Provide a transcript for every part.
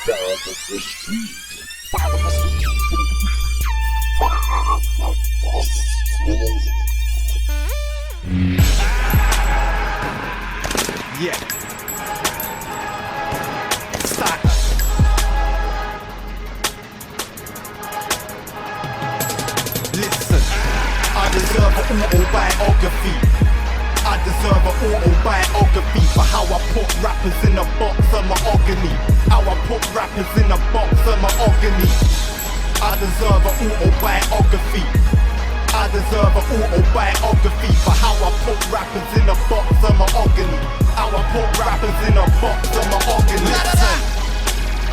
Sound of the street. Yeah. Start. Listen, I deserve an autobiography. I deserve an autobiography for how I put rappers in a box of mahogany. How I put rappers in a box of mahogany. I deserve an autobiography. I deserve an autobiography for how I put rappers in a box of mahogany. How I put rappers in a box of mahogany. Listen,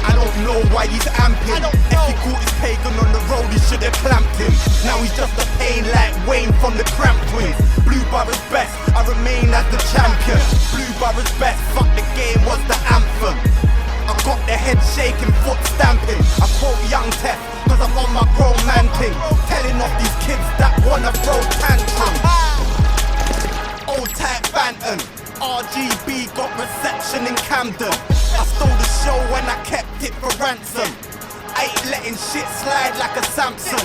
I don't know why he's amping. If he caught his pagan on the road, he should've clamped him. Now he's just a pain like Wayne from the Cramp Twins. Blue Borough's best, I remain as the champion. Blue Borough's best, fuck the game was the anthem. I got the head shaking, foot stamping. I quote Young Tef, cause I'm on my grown man thing. Telling off these kids that wanna throw tantrums. Old type Banton, RGB got reception in Camden. I stole the show when I kept it for ransom. I ain't letting shit slide like a Samson.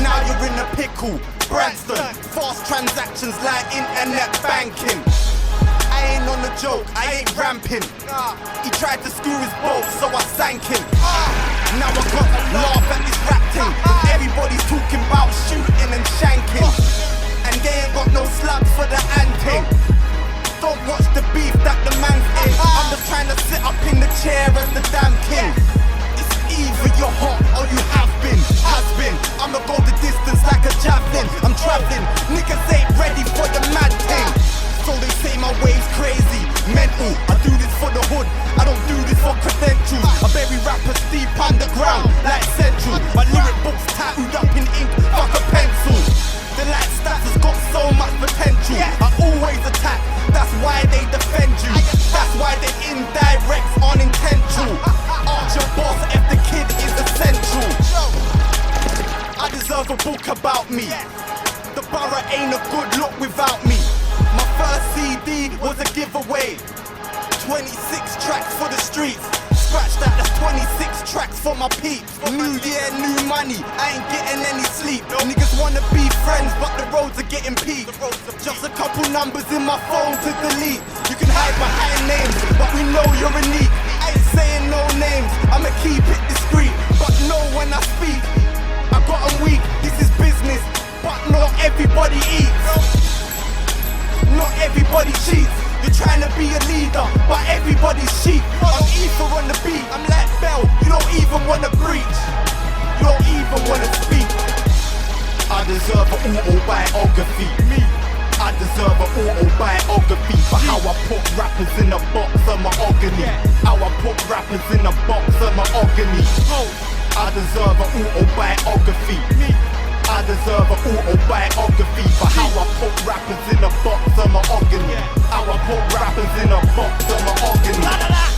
Now you're in a pickle, Branston. Fast transactions like internet banking. I ain't on a joke, I ain't ramping. He tried to screw his boat, so I sank him. Now I got to laugh at this rap thing. Everybody's talking about shooting and shanking. And they ain't got no slugs for the anting. Don't watch the beef that the man's in. I'm just trying to sit up in the chair as the damn king. It's either you're hot or you have been, has been. I'ma go the distance like a javelin. I'm traveling, niggas ain't ready for the mad thing. So they say my wave's crazy, mental. I do this for the hood, I don't do this for credentials. I bury rappers deep underground, like Central. My lyric book's tattooed up in ink, fuck a pencil. The light stats has got so much potential. I always attack, that's why they defend you. That's why they indirects on intentional. Arch your boss if the kid is essential. I deserve a book about me. The borough ain't a good look without me. My first CD was a giveaway. 26 tracks for the streets. Scratch that, that's 26 tracks for my peeps. New year, new money, I ain't getting any sleep. Niggas wanna be friends, but the roads are getting peaked. Just a couple numbers in my phone to delete. You can hide behind names, but we know you're unique. I ain't saying no names, I'ma keep it discreet. But know when I speak, I got 'em weak. This is business, but not everybody eats. Not everybody cheats. You're trying to be a leader, but everybody's sheep. I'm Ether on the beat, I'm like Bell. You don't even wanna preach, you don't even wanna speak. I deserve an autobiography. I deserve an autobiography for how I put rappers in a box of mahogany. How I put rappers in a box of mahogany. I deserve an autobiography. I deserve an autobiography for how I put rappers in a box of mahogany. How I put rappers in a box of mahogany.